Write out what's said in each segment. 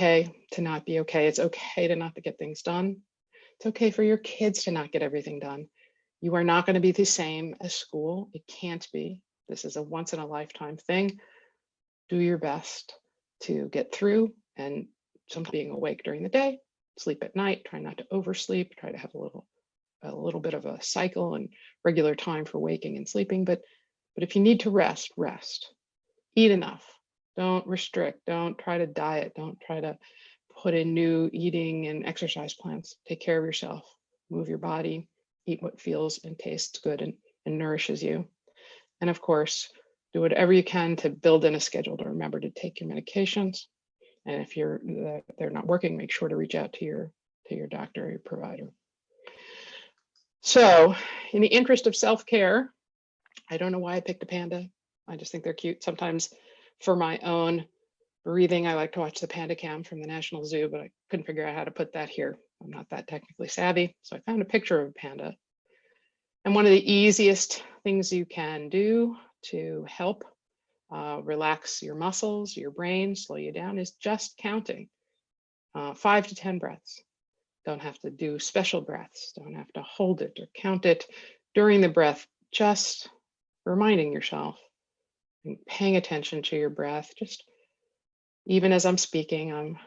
okay to not be okay. It's okay to not to get things done. It's okay for your kids to not get everything done. You are not going to be the same as school. It can't be. This is a once in a lifetime thing. Do your best to get through, and some being awake during the day, sleep at night, try not to oversleep, try to have a little bit of a cycle and regular time for waking and sleeping. But if you need to rest, rest. Eat enough. Don't restrict. Don't try to diet. Don't try to put in new eating and exercise plans. Take care of yourself. Move your body. Eat what feels and tastes good and nourishes you. And of course, do whatever you can to build in a schedule to remember to take your medications. And if they're not working, make sure to reach out to your doctor or your provider. So, in the interest of self-care, I don't know why I picked a panda. I just think they're cute. Sometimes for my own breathing, I like to watch the panda cam from the National Zoo, but I couldn't figure out how to put that here. I'm not that technically savvy. So I found a picture of a panda. And one of the easiest things you can do to help relax your muscles, your brain, slow you down is just counting 5 to 10 breaths. Don't have to do special breaths. Don't have to hold it or count it during the breath. Just reminding yourself and paying attention to your breath. Just even as I'm speaking, I'm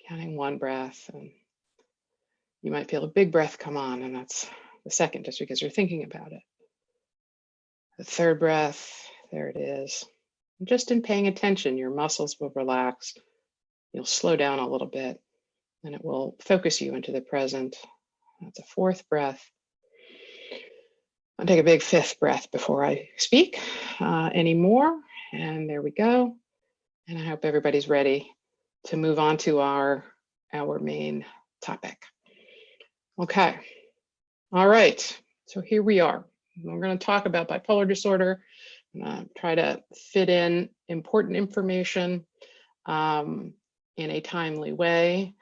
counting 1 breath, and you might feel a big breath come on, and that's the second, just because you're thinking about it. The 3rd breath, there it is. And just in paying attention, your muscles will relax. You'll slow down a little bit, and it will focus you into the present. That's a 4th breath. I'll take a big 5th breath before I speak anymore. And there we go. And I hope everybody's ready to move on to our main topic. Okay. All right. So here we are. We're going to talk about bipolar disorder. I'm going to try to fit in important information in a timely way.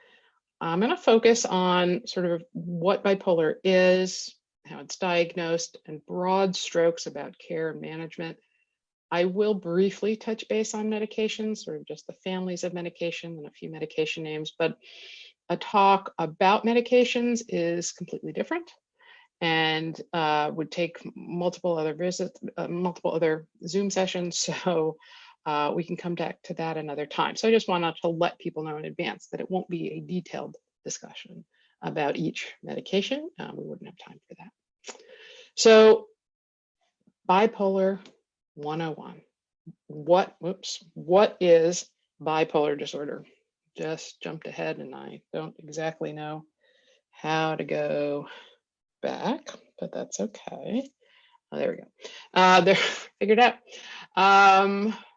I'm going to focus on sort of what bipolar is, how it's diagnosed, and broad strokes about care and management. I will briefly touch base on medications, sort of just the families of medication and a few medication names, but a talk about medications is completely different and would take multiple other visits, multiple other Zoom sessions. So we can come back to that another time. So I just wanted to let people know in advance that it won't be a detailed discussion about each medication. We wouldn't have time for that. So bipolar 101. What is bipolar disorder? Just jumped ahead and I don't exactly know how to go back, but that's okay. Oh, there we go. There, figured out.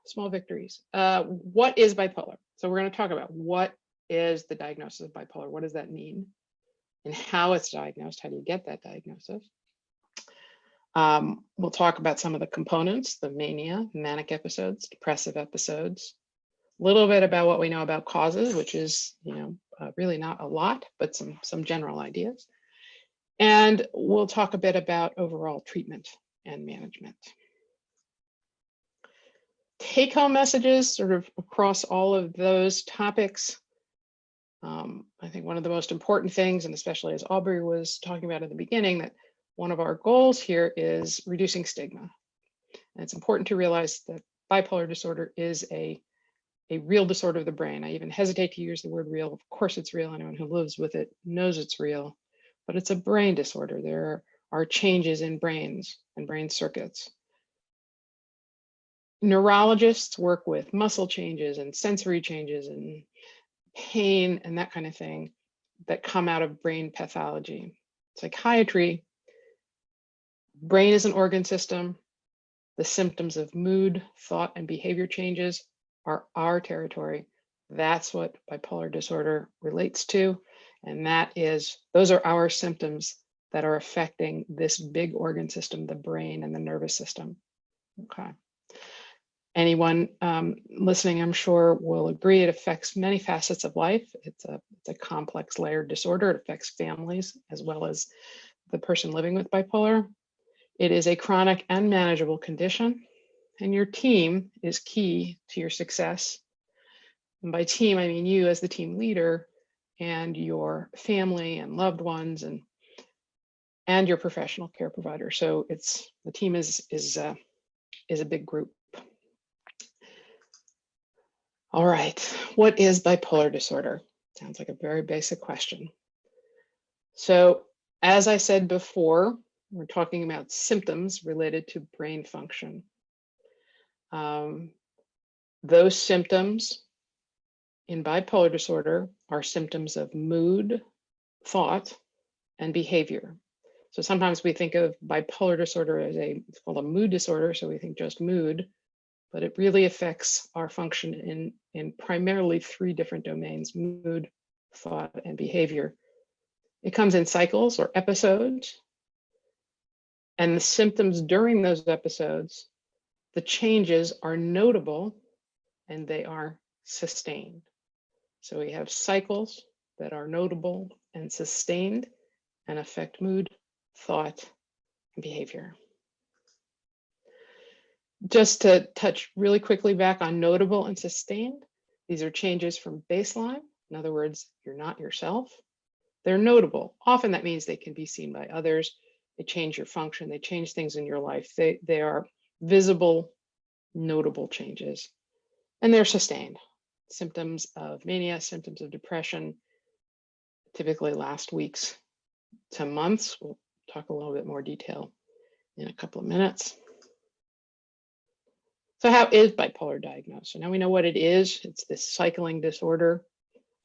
Small victories. What is bipolar? So we're going to talk about what is the diagnosis of bipolar. What does that mean? And how it's diagnosed. How do you get that diagnosis? We'll talk about some of the components, the mania, manic episodes, depressive episodes, a little bit about what we know about causes, which is, really not a lot, but some general ideas. And we'll talk a bit about overall treatment and management. Take-home messages sort of across all of those topics. I think one of the most important things, and especially as Aubrey was talking about at the beginning, that one of our goals here is reducing stigma. And it's important to realize that bipolar disorder is a real disorder of the brain. I even hesitate to use the word real. Of course it's real. Anyone who lives with it knows it's real, but it's a brain disorder. There are changes in brains and brain circuits. Neurologists work with muscle changes and sensory changes and pain and that kind of thing that come out of brain pathology. Psychiatry, brain is an organ system. The symptoms of mood, thought, and behavior changes are our territory. That's what bipolar disorder relates to. And those are our symptoms that are affecting this big organ system, the brain and the nervous system. Okay. Anyone listening, I'm sure, will agree it affects many facets of life. It's a complex layered disorder. It affects families as well as the person living with bipolar. It is a chronic and manageable condition, and your team is key to your success. And by team, I mean you as the team leader and your family and loved ones and your professional care provider. So it's the team is a big group. All right, what is bipolar disorder? Sounds like a very basic question. So as I said before, we're talking about symptoms related to brain function. Those symptoms in bipolar disorder are symptoms of mood, thought, and behavior. So sometimes we think of bipolar disorder as it's called a mood disorder, so we think just mood, but it really affects our function in primarily 3 different domains: mood, thought, and behavior. It comes in cycles or episodes, and the symptoms during those episodes, the changes are notable and they are sustained. So we have cycles that are notable and sustained and affect mood, thought, and behavior. Just to touch really quickly back on notable and sustained, these are changes from baseline. In other words, you're not yourself. They're notable. Often that means they can be seen by others. They change your function. They change things in your life. They are visible, notable changes. And they're sustained. Symptoms of mania, symptoms of depression typically last weeks to months. We'll talk a little bit more detail in a couple of minutes. So how is bipolar diagnosed? So now we know what it is. It's this cycling disorder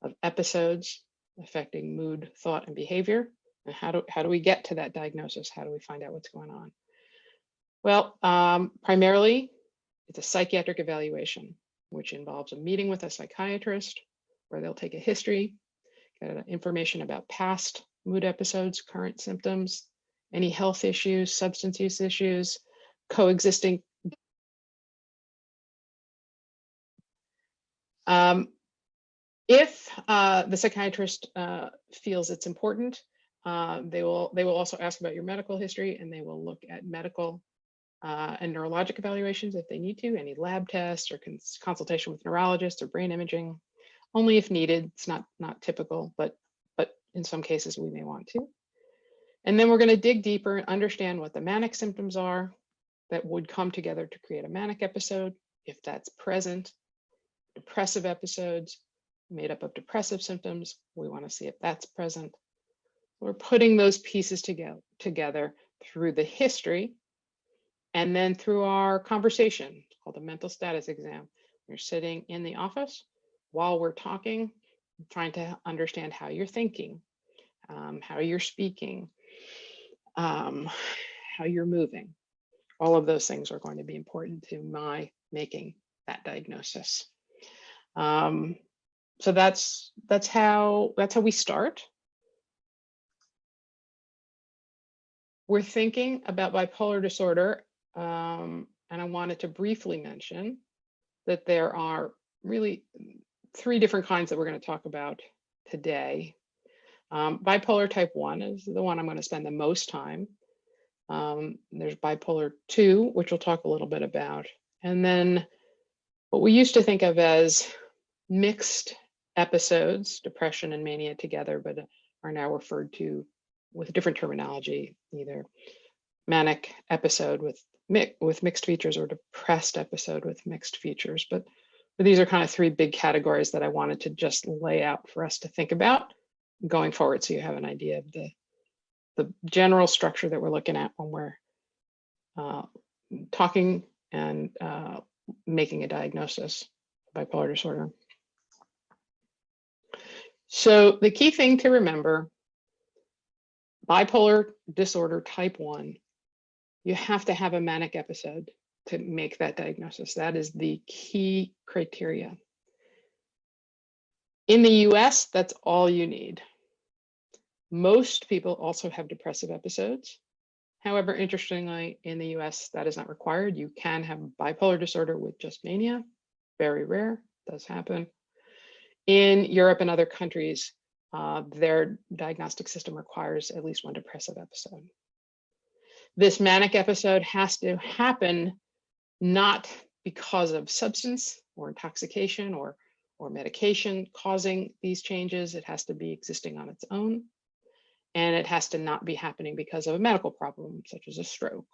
of episodes affecting mood, thought, and behavior. And how do we get to that diagnosis? How do we find out what's going on? Well, primarily, it's a psychiatric evaluation, which involves a meeting with a psychiatrist where they'll take a history, get information about past mood episodes, current symptoms, any health issues, substance use issues, coexisting. If the psychiatrist feels it's important, they will also ask about your medical history, and they will look at medical and neurologic evaluations if they need to, any lab tests or consultation with neurologists or brain imaging, only if needed. It's not typical, but in some cases we may want to. And then we're going to dig deeper and understand what the manic symptoms are that would come together to create a manic episode, if that's present. Depressive episodes made up of depressive symptoms, we want to see if that's present. We're putting those pieces together through the history and then through our conversation. It's called a mental status exam. You're sitting in the office while we're talking, trying to understand how you're thinking, how you're speaking, how you're moving. All of those things are going to be important to my making that diagnosis. So that's how we start. We're thinking about bipolar disorder, and I wanted to briefly mention that there are really 3 different kinds that we're going to talk about today. Bipolar type 1 is the one I'm going to spend the most time. There's bipolar 2, which we'll talk a little bit about. And then what we used to think of as mixed episodes, depression and mania together, but are now referred to with different terminology, either manic episode with mixed features or depressed episode with mixed features. But these are kind of 3 big categories that I wanted to just lay out for us to think about going forward, so you have an idea of the general structure that we're looking at when we're talking and making a diagnosis of bipolar disorder. So the key thing to remember, bipolar disorder type 1, you have to have a manic episode to make that diagnosis. That is the key criteria. In the US, that's all you need. Most people also have depressive episodes. However, interestingly, in the US, that is not required. You can have bipolar disorder with just mania. Very rare, does happen. In Europe and other countries, their diagnostic system requires at least 1 depressive episode. This manic episode has to happen not because of substance or intoxication or or medication causing these changes. It has to be existing on its own. And it has to not be happening because of a medical problem, such as a stroke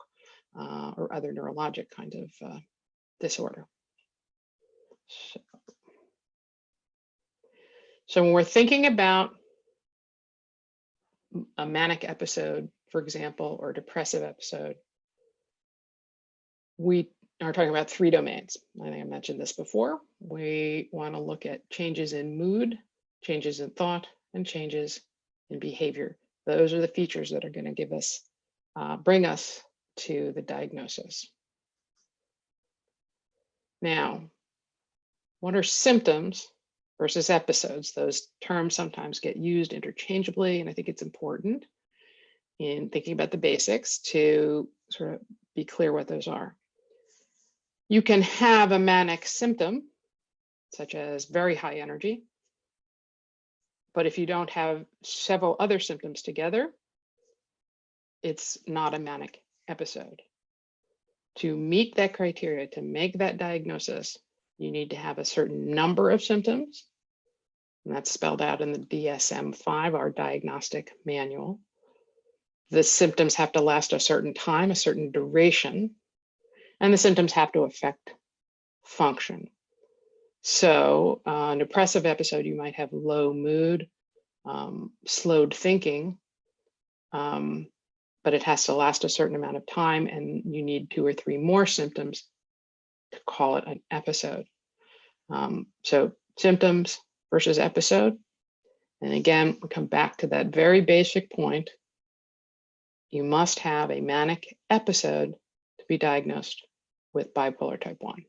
or other neurologic kind of disorder. So when we're thinking about a manic episode, for example, or depressive episode, we are talking about 3 domains. I think I mentioned this before. We want to look at changes in mood, changes in thought, and changes in behavior. Those are the features that are going to give us, bring us to the diagnosis. Now, what are symptoms versus episodes? Those terms sometimes get used interchangeably, and I think it's important in thinking about the basics to sort of be clear what those are. You can have a manic symptom, such as very high energy, but if you don't have several other symptoms together, it's not a manic episode. To meet that criteria, to make that diagnosis, you need to have a certain number of symptoms, and that's spelled out in the DSM-5, our diagnostic manual. The symptoms have to last a certain time, a certain duration, and the symptoms have to affect function. So a depressive episode, you might have low mood, slowed thinking, but it has to last a certain amount of time, and you need 2 or 3 more symptoms to call it an episode. So symptoms versus episode. And again, we come back to that very basic point. You must have a manic episode to be diagnosed with bipolar type 1.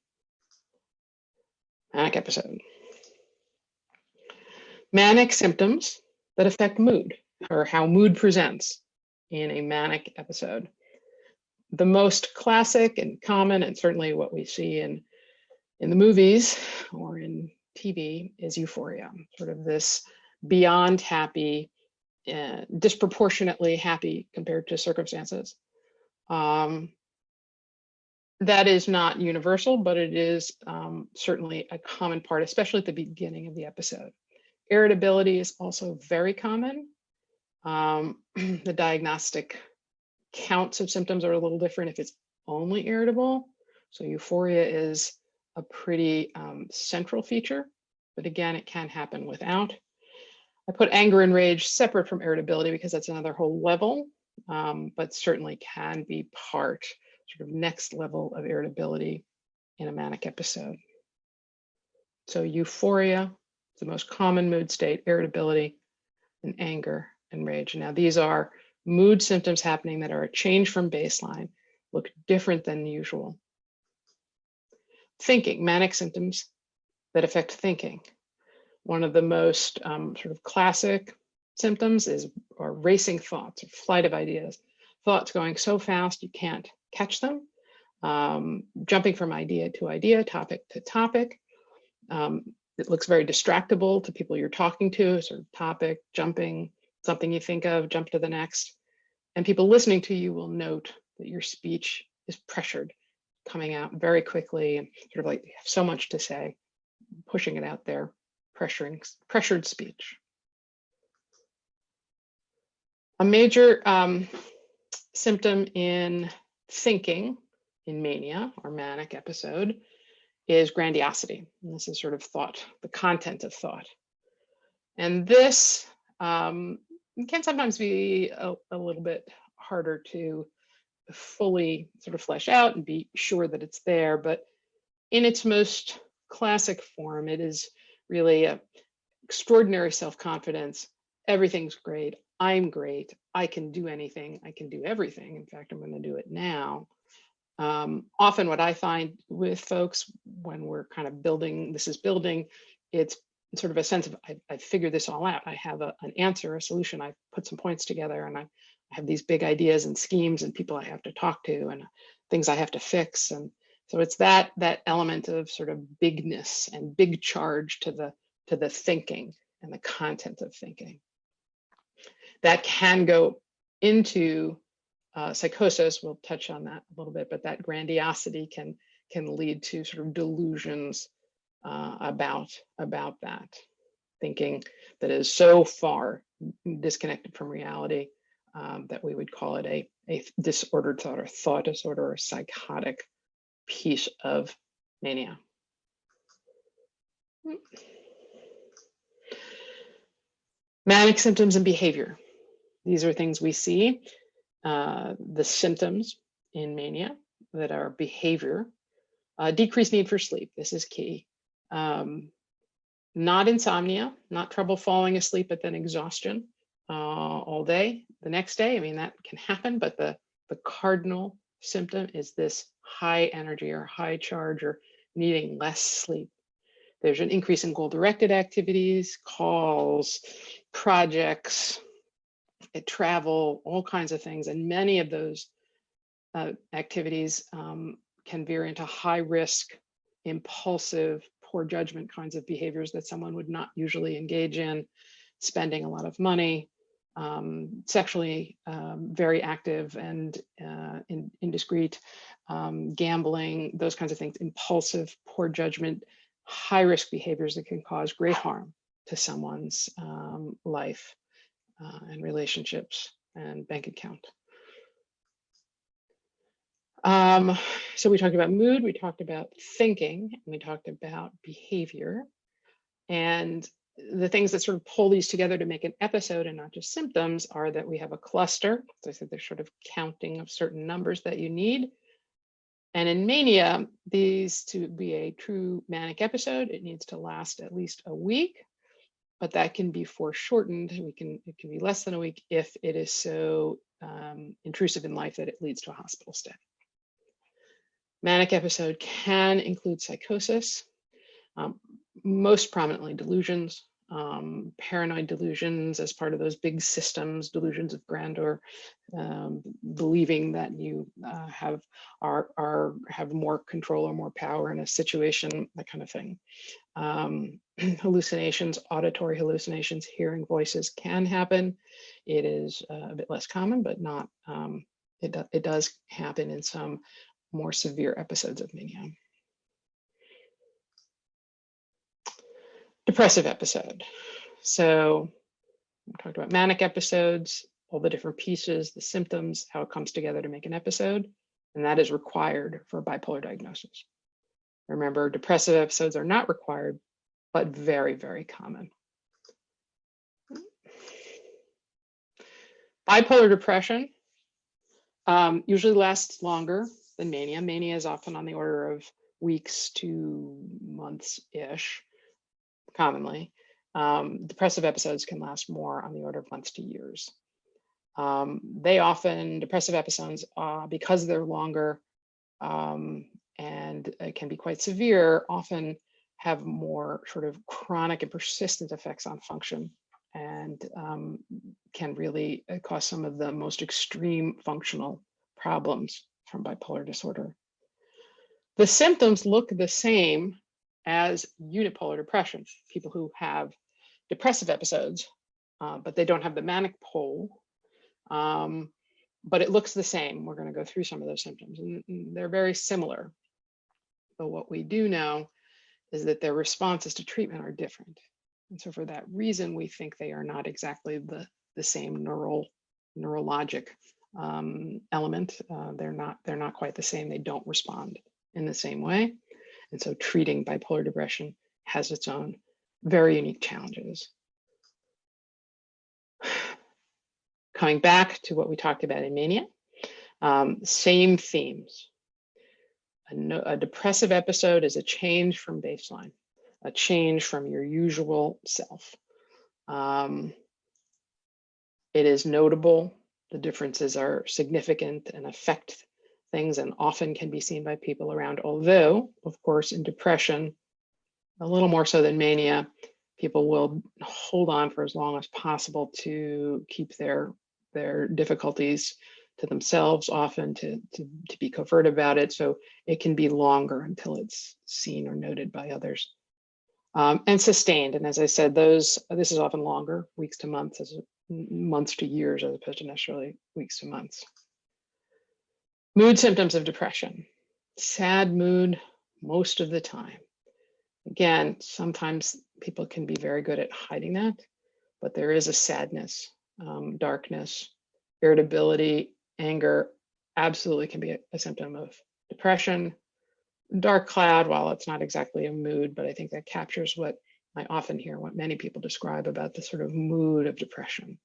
Manic episode. Manic symptoms that affect mood, or how mood presents in a manic episode. The most classic and common, and certainly what we see in the movies or in TV, is euphoria, sort of this beyond happy, disproportionately happy compared to circumstances. That is not universal, but it is certainly a common part, especially at the beginning of the episode. Irritability is also very common. The diagnostic counts of symptoms are a little different if it's only irritable. So euphoria is a pretty central feature, but again, it can happen without. I put anger and rage separate from irritability because that's another whole level, but certainly can be part, sort of next level of irritability in a manic episode. So euphoria is the most common mood state, irritability, and anger and rage. Now, these are mood symptoms happening that are a change from baseline, look different than usual. Thinking, manic symptoms that affect thinking. One of the most sort of classic symptoms are racing thoughts, or flight of ideas. Thoughts going so fast you can't catch them, jumping from idea to idea, topic to topic. It looks very distractible to people you're talking to, sort of topic, jumping, something you think of, jump to the next. And people listening to you will note that your speech is pressured, coming out very quickly, and sort of like you have so much to say, pushing it out there, pressured speech. A major symptom in thinking, in mania or manic episode, is grandiosity. And this is sort of thought, the content of thought. And this can sometimes be a little bit harder to fully sort of flesh out and be sure that it's there. But in its most classic form, it is really a extraordinary self-confidence. Everything's great. I'm great. I can do anything. I can do everything. In fact, I'm going to do it now. Often what I find with folks when we're kind of building, it's sort of a sense of, I've figured this all out. I have an answer, a solution. I've put some points together, and I have these big ideas and schemes and people I have to talk to and things I have to fix. And so it's that element of sort of bigness and big charge to the thinking and the content of thinking. That can go into psychosis. We'll touch on that a little bit, but that grandiosity can lead to sort of delusions, about that, thinking that is so far disconnected from reality that we would call it a disordered thought or thought disorder or psychotic piece of mania. Manic symptoms and behavior. These are things we see, the symptoms in mania that are behavior. Decreased need for sleep, this is key. Not insomnia, not trouble falling asleep, but then exhaustion all day. The next day, I mean, that can happen, but the cardinal symptom is this high energy or high charge or needing less sleep. There's an increase in goal-directed activities, calls, projects, travel, all kinds of things. And many of those activities can veer into high risk, impulsive, poor judgment kinds of behaviors that someone would not usually engage in, spending a lot of money, sexually very active and indiscreet, gambling, those kinds of things, impulsive, poor judgment, high risk behaviors that can cause great harm to someone's life and relationships and bank account. So we talked about mood, we talked about thinking, and we talked about behavior. And the things that sort of pull these together to make an episode and not just symptoms are that we have a cluster. As I said, there's sort of counting of certain numbers that you need. And in mania, these to be a true manic episode, it needs to last at least a week, but that can be foreshortened. It can be less than a week if it is so intrusive in life that it leads to a hospital stay. Manic episode can include psychosis, most prominently delusions, paranoid delusions as part of those big systems, delusions of grandeur, believing that you have more control or more power in a situation, that kind of thing. Hallucinations, auditory hallucinations, hearing voices can happen. It is a bit less common, but not. It does happen in some more severe episodes of mania. Depressive episode. So we talked about manic episodes, all the different pieces, the symptoms, how it comes together to make an episode, and that is required for a bipolar diagnosis. Remember, depressive episodes are not required, but very, very common. Bipolar depression usually lasts longer than mania. Mania is often on the order of weeks to months-ish, commonly. Depressive episodes can last more, on the order of months to years. Depressive episodes, because they're longer and can be quite severe, often have more sort of chronic and persistent effects on function, and can really cause some of the most extreme functional problems from bipolar disorder. The symptoms look the same as unipolar depression, people who have depressive episodes, but they don't have the manic pole, but it looks the same. We're going to go through some of those symptoms, and they're very similar. But what we do know is that their responses to treatment are different. And so for that reason, we think they are not exactly the same neurologic element. They're not quite the same. They don't respond in the same way. And so treating bipolar depression has its own very unique challenges. Coming back to what we talked about in mania, same themes. A depressive episode is a change from baseline, a change from your usual self. It is notable. The differences are significant and affect things, and often can be seen by people around. Although, of course, in depression, a little more so than mania, people will hold on for as long as possible to keep their difficulties to themselves, often to be covert about it. So it can be longer until it's seen or noted by others. And sustained. And as I said, this is often longer, weeks to months, months to years, as opposed to necessarily weeks to months. Mood symptoms of depression. Sad mood most of the time. Again, sometimes people can be very good at hiding that, but there is a sadness, darkness, irritability, anger, absolutely can be a symptom of depression. Dark cloud, while it's not exactly a mood, but I think that captures what I often hear, what many people describe about the sort of mood of depression.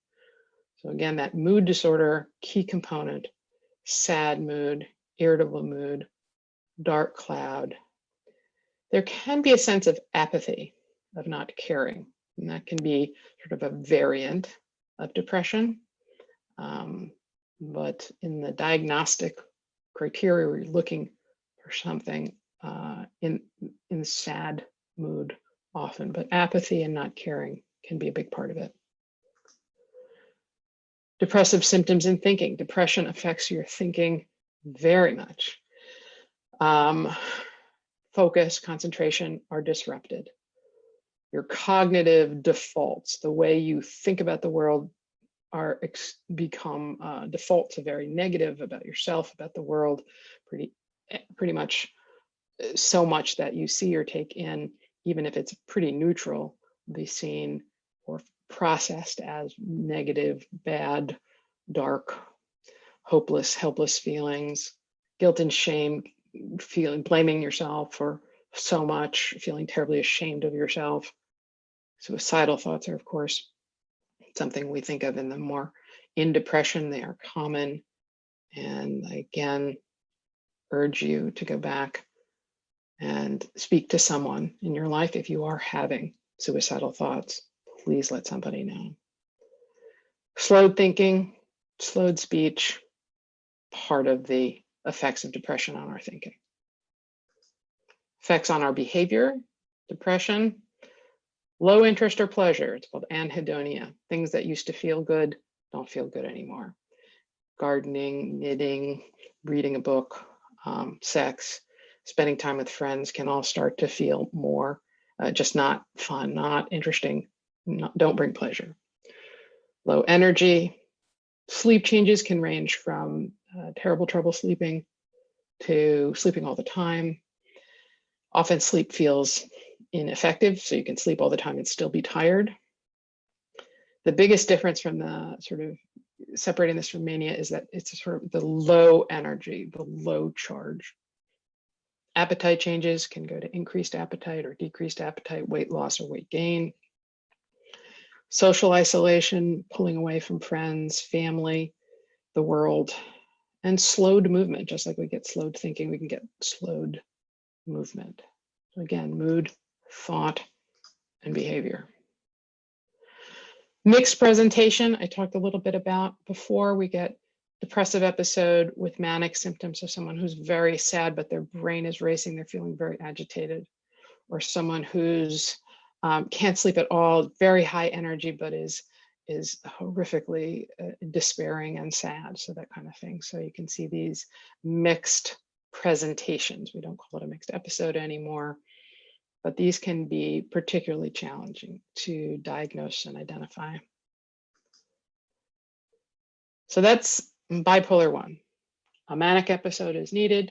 So again, that mood disorder, key component, sad mood, irritable mood, dark cloud. There can be a sense of apathy, of not caring, and that can be sort of a variant of depression. But in the diagnostic criteria, we're looking for something in sad mood often, but apathy and not caring can be a big part of it. Depressive symptoms in thinking. Depression affects your thinking very much. Focus, concentration are disrupted. Your cognitive defaults, the way you think about the world, are become defaults are very negative about yourself, about the world, pretty much so much that you see or take in, even if it's pretty neutral, be seen or processed as negative, bad, dark, hopeless, helpless feelings, guilt and shame, feeling, blaming yourself for so much, feeling terribly ashamed of yourself. Suicidal thoughts are, of course, something we think of in depression. They are common. And I again urge you to go back and speak to someone in your life. If you are having suicidal thoughts, please let somebody know. Slowed thinking, slowed speech, part of the effects of depression on our thinking. Effects on our behavior, depression, low interest or pleasure. It's called anhedonia. Things that used to feel good don't feel good anymore. Gardening, knitting, reading a book, sex, spending time with friends can all start to feel more just not fun, not interesting, don't bring pleasure. Low energy. Sleep changes can range from terrible trouble sleeping to sleeping all the time. Often sleep feels ineffective, so you can sleep all the time and still be tired. The biggest difference from the sort of separating this from mania is that it's sort of the low energy, the low charge. Appetite changes can go to increased appetite or decreased appetite, weight loss or weight gain. Social isolation, pulling away from friends, family, the world, and slowed movement. Just like we get slowed thinking, we can get slowed movement. So again, mood, thought, and behavior. Mixed presentation, I talked a little bit about before. We get depressive episode with manic symptoms, so someone who's very sad, but their brain is racing, they're feeling very agitated. Or someone who's can't sleep at all, very high energy, but is horrifically despairing and sad, so that kind of thing. So you can see these mixed presentations. We don't call it a mixed episode anymore, but these can be particularly challenging to diagnose and identify. So that's bipolar 1. A manic episode is needed.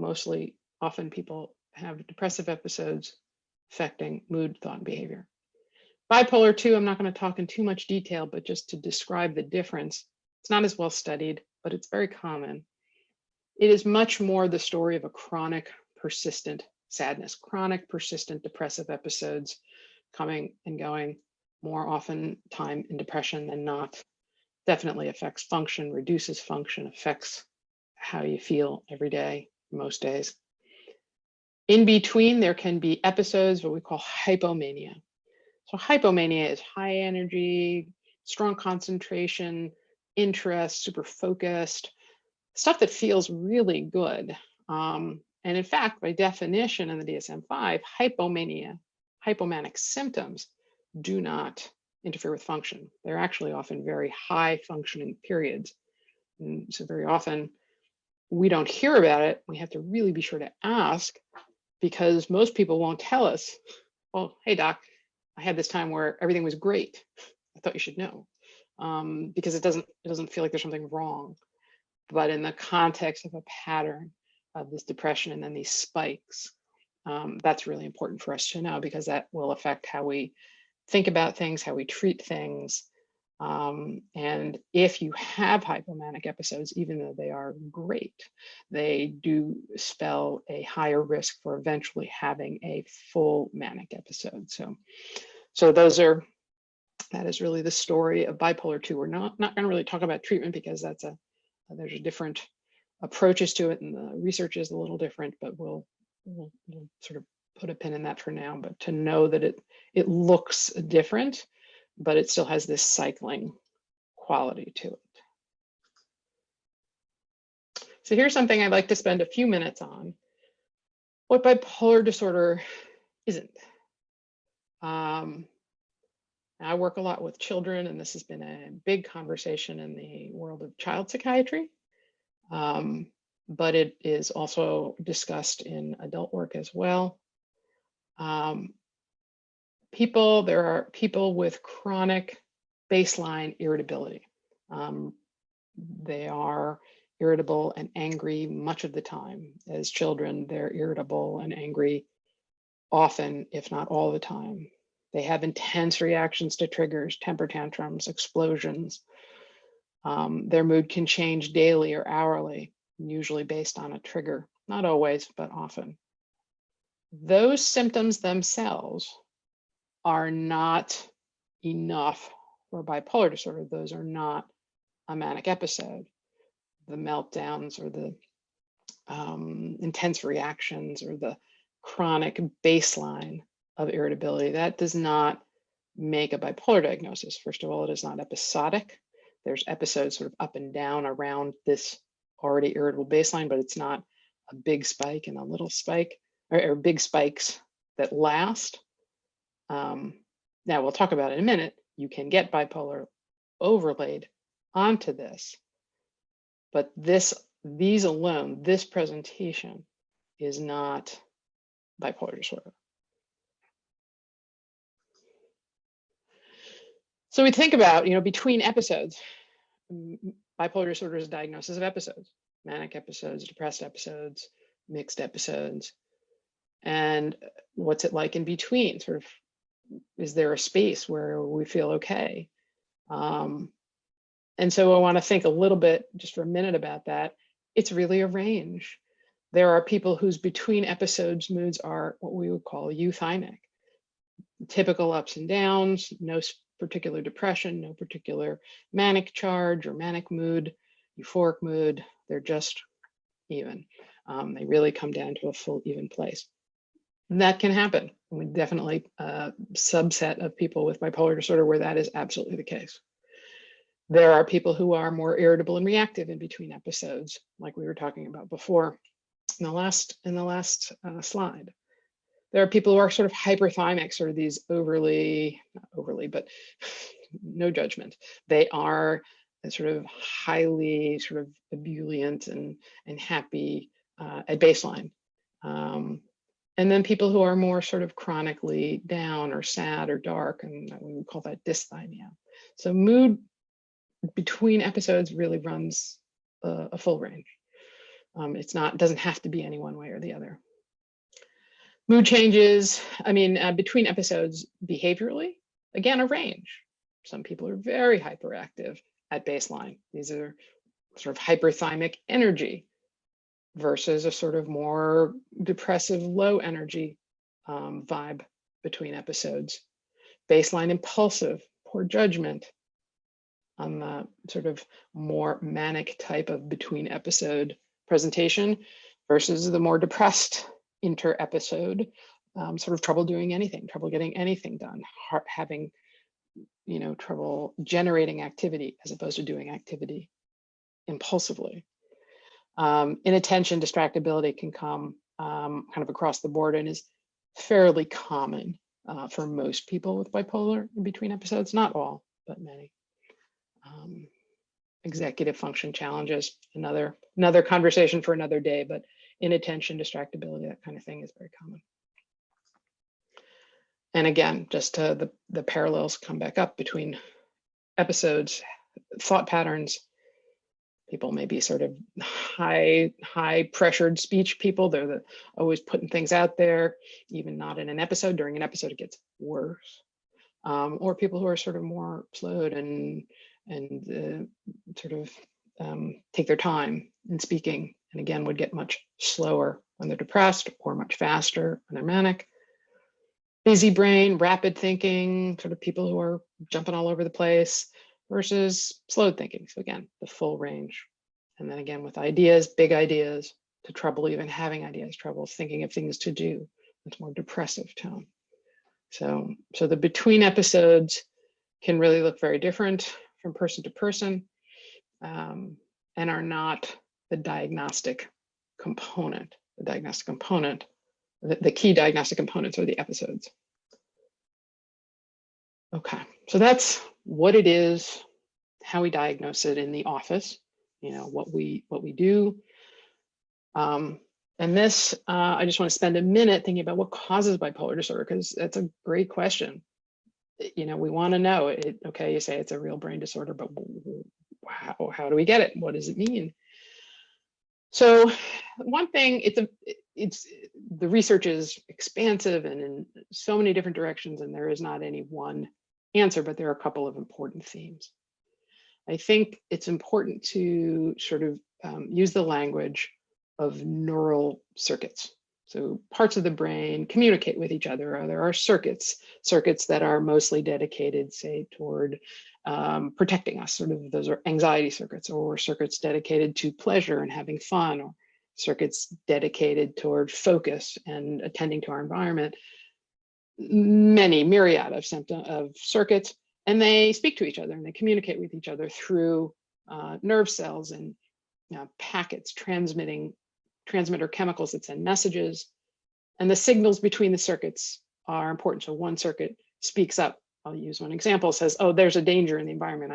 Often people have depressive episodes affecting mood, thought, and behavior. Bipolar 2, I'm not going to talk in too much detail, but just to describe the difference. It's not as well studied, but it's very common. It is much more the story of a chronic, persistent sadness, chronic, persistent depressive episodes coming and going, more often time in depression than not. Definitely affects function, reduces function, affects how you feel every day, most days. In between, there can be episodes, what we call hypomania. So hypomania is high energy, strong concentration, interest, super focused, stuff that feels really good. And in fact, by definition in the DSM-5, hypomanic symptoms do not interfere with function. They're actually often very high functioning periods. And so very often we don't hear about it. We have to really be sure to ask, because most people won't tell us, well, hey doc, I had this time where everything was great. I thought you should know, because it doesn't feel like there's something wrong. But in the context of a pattern of this depression and then these spikes, That's really important for us to know because that will affect how we think about things, how we treat things. And if you have hypomanic episodes, even though they are great, they do spell a higher risk for eventually having a full manic episode. So that is really the story of bipolar 2. We're not going to really talk about treatment because there's a different approaches to it and the research is a little different, but we'll sort of put a pin in that for now. But to know that it looks different, but it still has this cycling quality to it. So here's something I'd like to spend a few minutes on, what bipolar disorder isn't. I work a lot with children, and this has been a big conversation in the world of child psychiatry, but it is also discussed in adult work as well. There are people with chronic baseline irritability. They are irritable and angry much of the time. As children, they're irritable and angry often, if not all the time. They have intense reactions to triggers, temper tantrums, explosions. Their mood can change daily or hourly, usually based on a trigger. Not always, but often. Those symptoms themselves are not enough for bipolar disorder. Those are not a manic episode. The meltdowns or the intense reactions or the chronic baseline of irritability, that does not make a bipolar diagnosis. First of all, it is not episodic. There's episodes sort of up and down around this already irritable baseline, but it's not a big spike and a little spike, or big spikes that last. Now we'll talk about it in a minute. You can get bipolar overlaid onto this, but these alone, this presentation is not bipolar disorder. So we think about, between episodes, bipolar disorder is a diagnosis of episodes, manic episodes, depressed episodes, mixed episodes. And what's it like in between? Sort of, is there a space where we feel okay? And so I want to think a little bit, just for a minute, about that. It's really a range. There are people whose between episodes moods are what we would call euthymic. Typical ups and downs, no particular depression, no particular manic charge or manic mood, euphoric mood. They're just even. They really come down to a full even place. And that can happen. We definitely a subset of people with bipolar disorder where that is absolutely the case. There are people who are more irritable and reactive in between episodes, like we were talking about before in the last slide. There are people who are sort of hyperthymic, sort of these not overly, but no judgment. They are sort of highly sort of ebullient and happy at baseline. And then people who are more sort of chronically down or sad or dark, and we would call that dysthymia. So mood between episodes really runs a full range. It doesn't have to be any one way or the other. Mood changes, between episodes behaviorally, again, a range. Some people are very hyperactive at baseline. These are sort of hyperthymic energy versus a sort of more depressive, low energy vibe between episodes. Baseline impulsive, poor judgment on the sort of more manic type of between episode presentation versus the more depressed inter-episode, sort of trouble doing anything, trouble getting anything done, having, trouble generating activity as opposed to doing activity impulsively. Inattention, distractibility can come kind of across the board and is fairly common for most people with bipolar in between episodes, not all, but many. Executive function challenges, another conversation for another day, but inattention, distractibility, that kind of thing is very common. And again, just the parallels come back up between episodes, thought patterns, People may be sort of high pressured speech people. They're always putting things out there, even not in an episode. During an episode, it gets worse. Or people who are sort of more slowed and sort of take their time in speaking, and again would get much slower when they're depressed, or much faster when they're manic. Busy brain, rapid thinking, sort of people who are jumping all over the place, versus slowed thinking. So again, the full range. And then again, with ideas, big ideas, to trouble even having ideas, trouble thinking of things to do. It's more depressive tone. So the between episodes can really look very different from person to person, and are not the diagnostic component. The diagnostic component, the key diagnostic components are the episodes. Okay, so that's what it is, how we diagnose it in the office, what we do. And this, I just want to spend a minute thinking about what causes bipolar disorder, because that's a great question. We want to know it. Okay, you say it's a real brain disorder, but how do we get it? What does it mean? So one thing, the research is expansive and in so many different directions, and there is not any one answer, but there are a couple of important themes. I think it's important to sort of use the language of neural circuits. So parts of the brain communicate with each other. There are circuits that are mostly dedicated, say, toward protecting us. Sort of those are anxiety circuits, or circuits dedicated to pleasure and having fun, or circuits dedicated toward focus and attending to our environment. Many myriad of circuits, and they speak to each other and they communicate with each other through nerve cells and packets, transmitter chemicals that send messages. And the signals between the circuits are important. So one circuit speaks up. I'll use one example, says, oh, there's a danger in the environment.